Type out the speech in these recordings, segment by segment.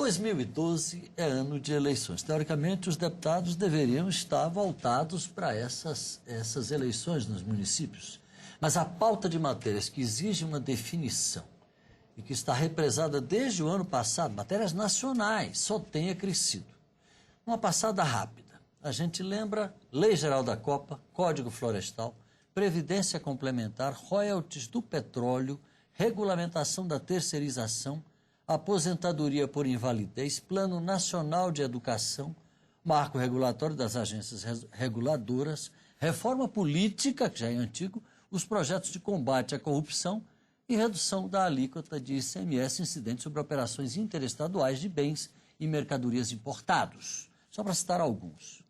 2012 é ano de eleições. Teoricamente, os deputados deveriam estar voltados para essas eleições nos municípios. Mas a pauta de matérias que exige uma definição e que está represada desde o ano passado, matérias nacionais, só tem crescido. Uma passada rápida. A gente lembra Lei Geral da Copa, Código Florestal, Previdência Complementar, royalties do petróleo, regulamentação da terceirização, aposentadoria por invalidez, Plano Nacional de Educação, marco regulatório das agências reguladoras, reforma política, que já é antigo, os projetos de combate à corrupção e redução da alíquota de ICMS incidente sobre operações interestaduais de bens e mercadorias importados. Só para citar alguns.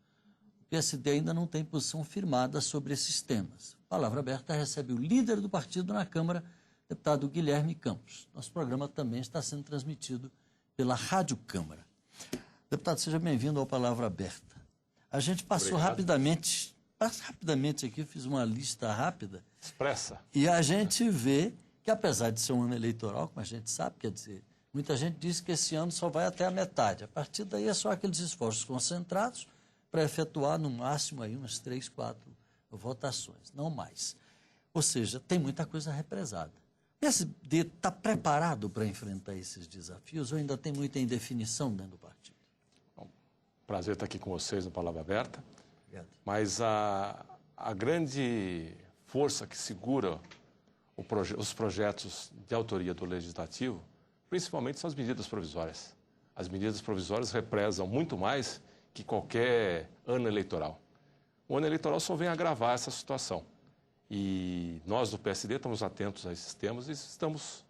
O PSD ainda não tem posição firmada sobre esses temas. Palavra Aberta recebe o líder do partido na Câmara, deputado Guilherme Campos. Nosso programa também está sendo transmitido pela Rádio Câmara. Deputado, seja bem-vindo ao Palavra Aberta. A gente passou rapidamente aqui, fiz uma lista rápida. Expressa. E a gente vê que, apesar de ser um ano eleitoral, como a gente sabe, quer dizer, muita gente diz que esse ano só vai até a metade. A partir daí é só aqueles esforços concentrados para efetuar, no máximo, aí umas 3, 4 votações, não mais. Ou seja, tem muita coisa represada. O PSD está preparado para enfrentar esses desafios ou ainda tem muita indefinição dentro do partido? Bom, prazer estar aqui com vocês no Palavra Aberta. Obrigado. Mas a grande força que segura os projetos de autoria do Legislativo, principalmente, são as medidas provisórias. As medidas provisórias represam muito mais que qualquer ano eleitoral. O ano eleitoral só vem agravar essa situação. E nós do PSD estamos atentos a esses temas e estamos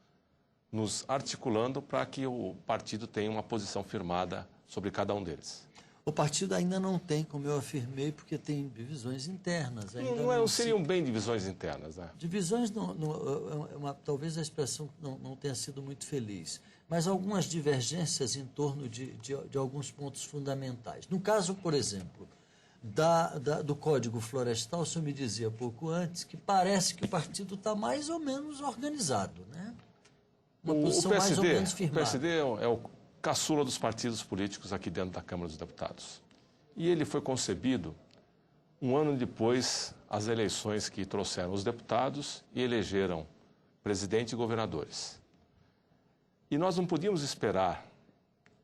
nos articulando para que o partido tenha uma posição firmada sobre cada um deles. O partido ainda não tem, como eu afirmei, porque tem divisões internas. Não seriam bem divisões internas, né? Divisões, talvez a expressão não tenha sido muito feliz, mas algumas divergências em torno de alguns pontos fundamentais. No caso, por exemplo, do Código Florestal, o senhor me dizia pouco antes que parece que o partido está mais ou menos organizado, né? Uma posição mais ou menos firmada. O PSD é o caçula dos partidos políticos aqui dentro da Câmara dos Deputados. E ele foi concebido um ano depois das eleições que trouxeram os deputados e elegeram presidente e governadores. E nós não podíamos esperar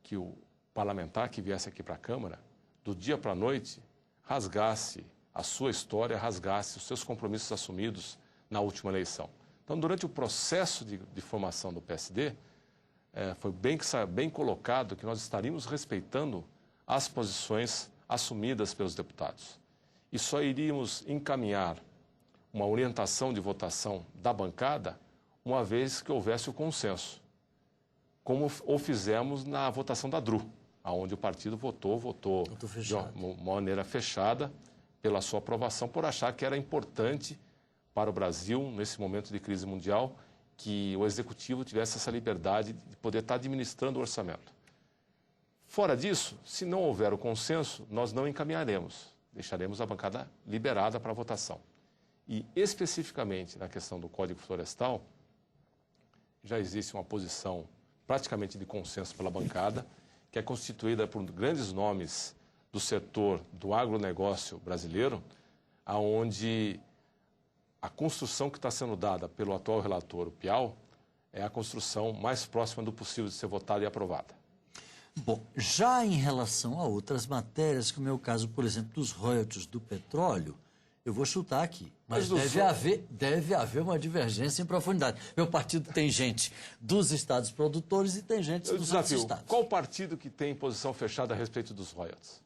que o parlamentar que viesse aqui para a Câmara, do dia para a noite, rasgasse a sua história, rasgasse os seus compromissos assumidos na última eleição. Então, durante o processo de formação do PSD, foi bem colocado que nós estaríamos respeitando as posições assumidas pelos deputados. E só iríamos encaminhar uma orientação de votação da bancada uma vez que houvesse o consenso, como o fizemos na votação da DRU, onde o partido votou de uma maneira fechada pela sua aprovação, por achar que era importante para o Brasil, nesse momento de crise mundial, que o Executivo tivesse essa liberdade de poder estar administrando o orçamento. Fora disso, se não houver o consenso, nós não encaminharemos, deixaremos a bancada liberada para a votação. E, especificamente na questão do Código Florestal, já existe uma posição praticamente de consenso pela bancada, que é constituída por grandes nomes do setor do agronegócio brasileiro, onde a construção que está sendo dada pelo atual relator, o Piau, é a construção mais próxima do possível de ser votada e aprovada. Bom, já em relação a outras matérias, como é o caso, por exemplo, dos royalties do petróleo, eu vou chutar aqui, mas deve haver uma divergência em profundidade. Meu partido tem gente dos estados produtores e tem gente dos outros estados. Qual partido que tem posição fechada a respeito dos royalties?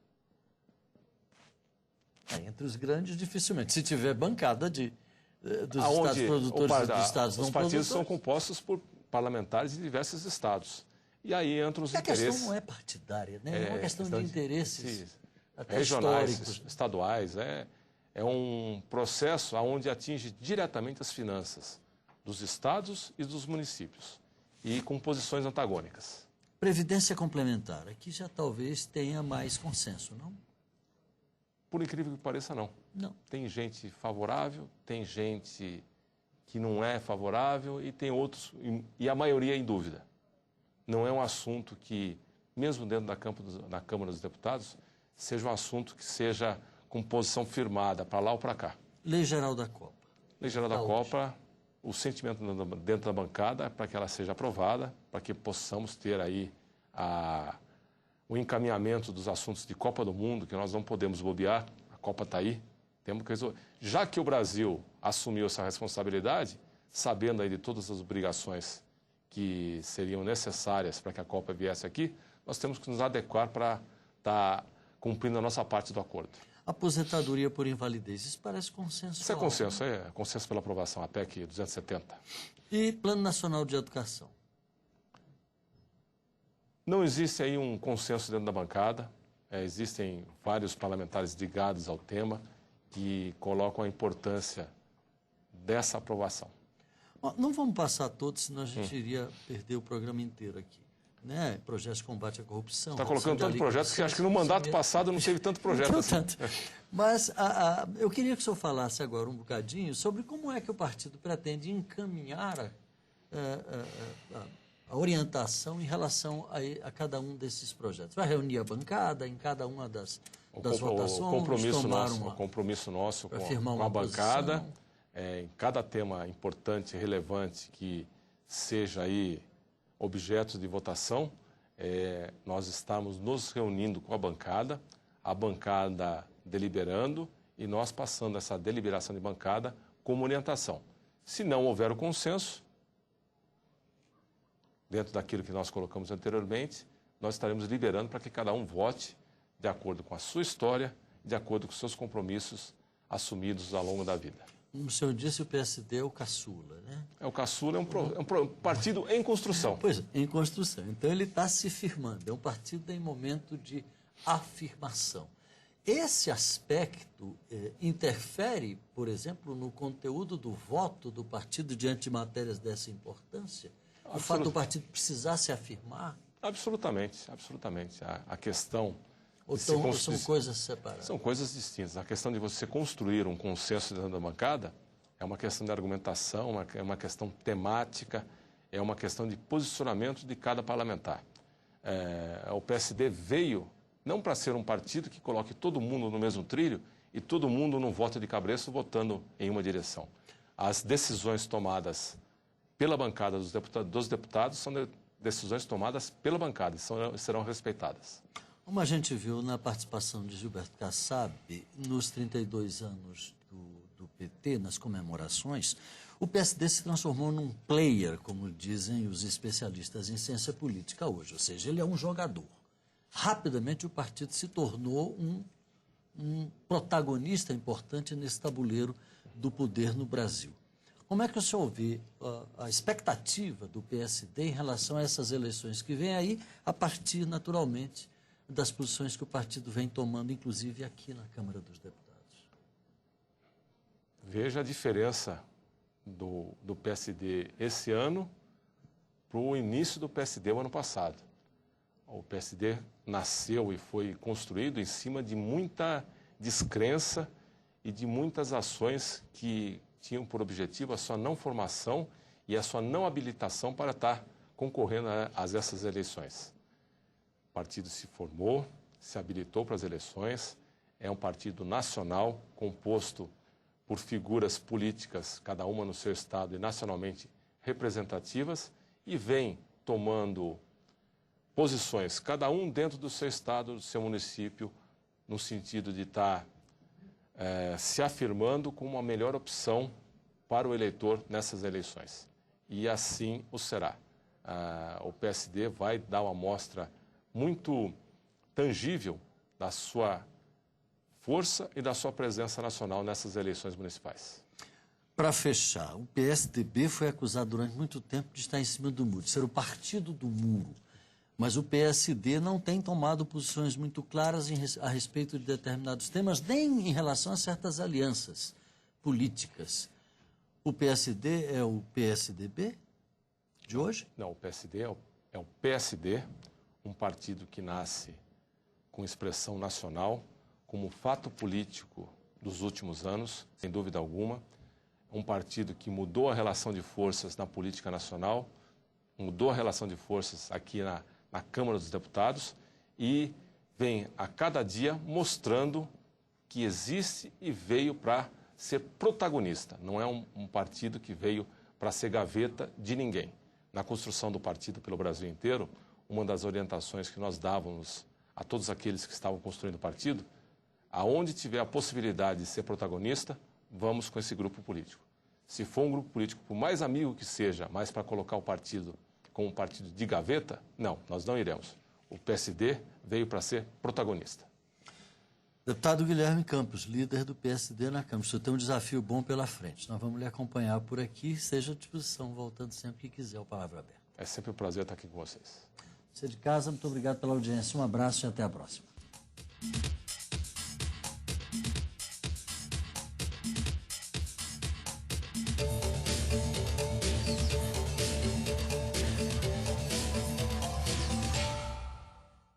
Entre os grandes, dificilmente. Se tiver bancada dos estados produtores e dos estados não produtores. Os partidos são compostos por parlamentares de diversos estados. E aí entram os interesses. A questão não é partidária, né? É uma questão de interesses até regionais, históricos, estaduais. É um processo onde atinge diretamente as finanças dos estados e dos municípios, e com posições antagônicas. Previdência complementar, aqui já talvez tenha mais consenso, não? Por incrível que pareça, não. Não. Tem gente favorável, tem gente que não é favorável e tem outros, e a maioria é em dúvida. Não é um assunto que mesmo dentro da Câmara dos Deputados, seja um assunto que seja com posição firmada, para lá ou para cá. Lei Geral da Copa. Lei Geral da Copa, o sentimento dentro da bancada é para que ela seja aprovada, para que possamos ter aí o encaminhamento dos assuntos de Copa do Mundo, que nós não podemos bobear, a Copa está aí, temos que resolver. Já que o Brasil assumiu essa responsabilidade, sabendo aí de todas as obrigações que seriam necessárias para que a Copa viesse aqui, nós temos que nos adequar para estar cumprindo a nossa parte do acordo. Aposentadoria por invalidez, isso parece consenso. Isso é consenso, é consenso pela aprovação, a PEC 270. E Plano Nacional de Educação? Não existe aí um consenso dentro da bancada, existem vários parlamentares ligados ao tema que colocam a importância dessa aprovação. Não vamos passar todos, senão a gente iria perder o programa inteiro aqui. Né? Projetos de combate à corrupção. Está colocando tanto projetos que acho que no mandato passado não teve tanto projeto assim. Tanto. Mas eu queria que o senhor falasse agora um bocadinho sobre como é que o partido pretende encaminhar a orientação em relação a cada um desses projetos. Vai reunir a bancada em cada uma das votações? O compromisso nosso com a bancada, em cada tema importante, relevante, que seja aí objetos de votação, nós estamos nos reunindo com a bancada deliberando e nós passando essa deliberação de bancada como orientação. Se não houver o consenso, dentro daquilo que nós colocamos anteriormente, nós estaremos liberando para que cada um vote de acordo com a sua história, de acordo com os seus compromissos assumidos ao longo da vida. Como o senhor disse, o PSD é o caçula, né? O caçula é um partido em construção. Pois é, em construção. Então ele está se firmando, é um partido em momento de afirmação. Esse aspecto interfere, por exemplo, no conteúdo do voto do partido diante de matérias dessa importância? O fato do partido precisar se afirmar? Absolutamente, absolutamente. A questão... Ou são coisas separadas? São coisas distintas. A questão de você construir um consenso dentro da bancada é uma questão de argumentação, é uma questão temática, é uma questão de posicionamento de cada parlamentar. O PSD veio não para ser um partido que coloque todo mundo no mesmo trilho e todo mundo num voto de cabresto votando em uma direção. As decisões tomadas pela bancada dos deputados são decisões tomadas pela bancada e serão respeitadas. Como a gente viu na participação de Gilberto Kassab, nos 32 anos do PT, nas comemorações, o PSD se transformou num player, como dizem os especialistas em ciência política hoje, ou seja, ele é um jogador. Rapidamente o partido se tornou um protagonista importante nesse tabuleiro do poder no Brasil. Como é que o senhor vê a expectativa do PSD em relação a essas eleições que vêm aí, a partir, naturalmente, das posições que o partido vem tomando, inclusive aqui na Câmara dos Deputados? Veja a diferença do PSD esse ano para o início do PSD o ano passado. O PSD nasceu e foi construído em cima de muita descrença e de muitas ações que tinham por objetivo a sua não formação e a sua não habilitação para estar concorrendo a essas eleições. O partido se formou, se habilitou para as eleições, é um partido nacional composto por figuras políticas, cada uma no seu estado e nacionalmente representativas, e vem tomando posições, cada um dentro do seu estado, do seu município, no sentido de estar se afirmando como a melhor opção para o eleitor nessas eleições. E assim o será. O PSD vai dar uma amostra muito tangível da sua força e da sua presença nacional nessas eleições municipais. Para fechar, o PSDB foi acusado durante muito tempo de estar em cima do muro, de ser o partido do muro. Mas o PSD não tem tomado posições muito claras a respeito de determinados temas, nem em relação a certas alianças políticas. O PSD é o PSDB de hoje? Não, o PSD é o PSD, um partido que nasce com expressão nacional, como fato político dos últimos anos, sem dúvida alguma. Um partido que mudou a relação de forças na política nacional, mudou a relação de forças aqui na Câmara dos Deputados e vem a cada dia mostrando que existe e veio para ser protagonista. Não é um partido que veio para ser gaveta de ninguém. Na construção do partido pelo Brasil inteiro, uma das orientações que nós dávamos a todos aqueles que estavam construindo o partido, aonde tiver a possibilidade de ser protagonista, vamos com esse grupo político. Se for um grupo político, por mais amigo que seja, mas para colocar o partido como um partido de gaveta, não, nós não iremos. O PSD veio para ser protagonista. Deputado Guilherme Campos, líder do PSD na Câmara. O senhor tem um desafio bom pela frente. Nós vamos lhe acompanhar por aqui. Seja à disposição, voltando sempre que quiser, o Palavra Aberta. É sempre um prazer estar aqui com vocês. Você de casa, muito obrigado pela audiência. Um abraço e até a próxima.